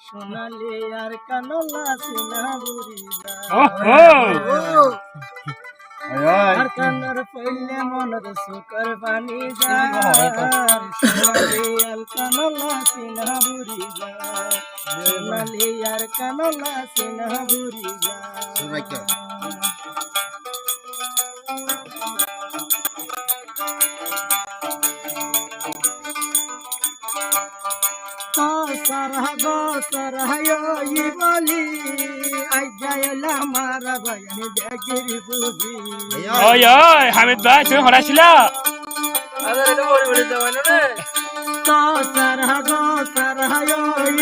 সোনালি আর কানলা সিনা বুড়িদা আর কানর পইলে মনের সুকর বানি যার সোনালি আর কানলা সিনা বুড়িদা সোনালি আর কানলা সিনা বুড়িদা বলি আইজাইলা মারা ভাই দেখের বুঝি ওই ওই হামিদ ভাই তুমি হরাছিলা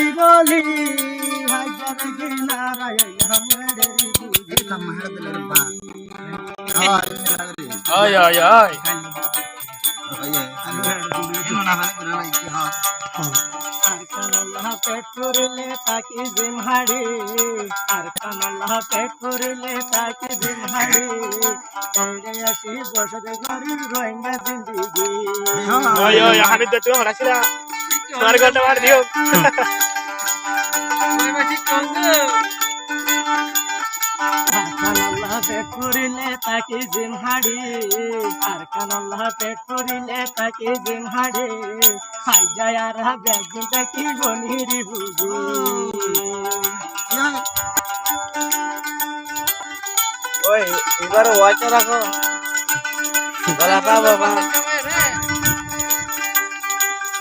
বলি হাজার গিনারায় ওই ওই ওই পেট পুরিলে তাকি জিমহাড়ি আর কানাল্লাহ পেট পুরিলে তাকি জিমহাড়ি এড়ে আসি বসে ঘরে রোহিঙ্গা জিন্দিগি ওই ওই হামিদ ভাই তুমি হরাছিলা তোমার গল্প মার দিও কানাল্লাহ পেট পুরিলে তাকি জিমহাড়ি আর কানাল্লাহ পেট পুরিলে তাকি জিমহাড়ি খাই যায় আর ব্যাগিন তাকি গনিরি বুঝি ওই এবার ওয়াইটা রাখো গলা পাবো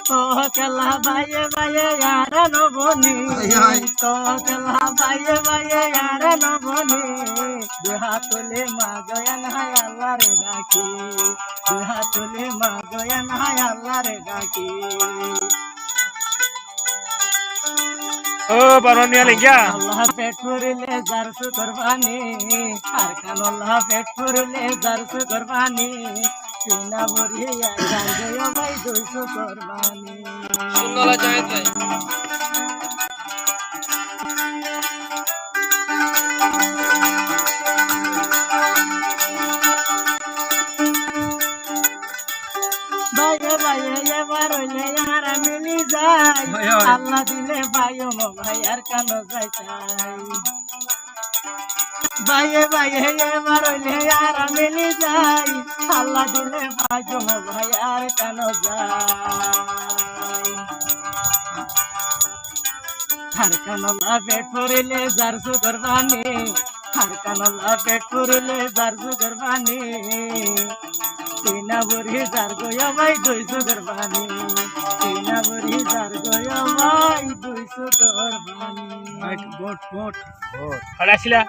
তো কেলা বাইয়ে বাইয়ে আর নবনি তো কেলা বাইয়ে বাইয়ে আর নবনি দুহাতলে মা গয়ান হায় আল্লাহ রে ডাকি দুহাতলে মা গয়ান হায় আল্লাহ রে ডাকি ও বারনিয়া লিঙ্গা আল্লাহ পেট পুরিলে যার সুকরবানি আর কান আল্লাহ পেট পুরিলে যার সুকরবানি সিনা ভরিয়া গান গয়া ভাই দুই সুকরবানি সুন্দর জায়েদ ভাই বাইয়ে বাইয়ে এবার হইলে আর মিলি যাই আল্লাহ দিলে বাইও ভাই আর কান যাই চাই বাইয়ে বাইয়ে এবার হইলে আর মিলি যাই আল্লাহ দিলে বাইও ভাই আর কান যাই আর কানলা পেট পুরিলে যার সুগর বানি আর কানলা পেট পুরিলে যার সুগর বানি সিনা বুড়ি যার গয়া ভাই দুই সুগর বানি সিনা বুড়ি যার গয়া ভাই দুই সুগর বানি হরাছিলা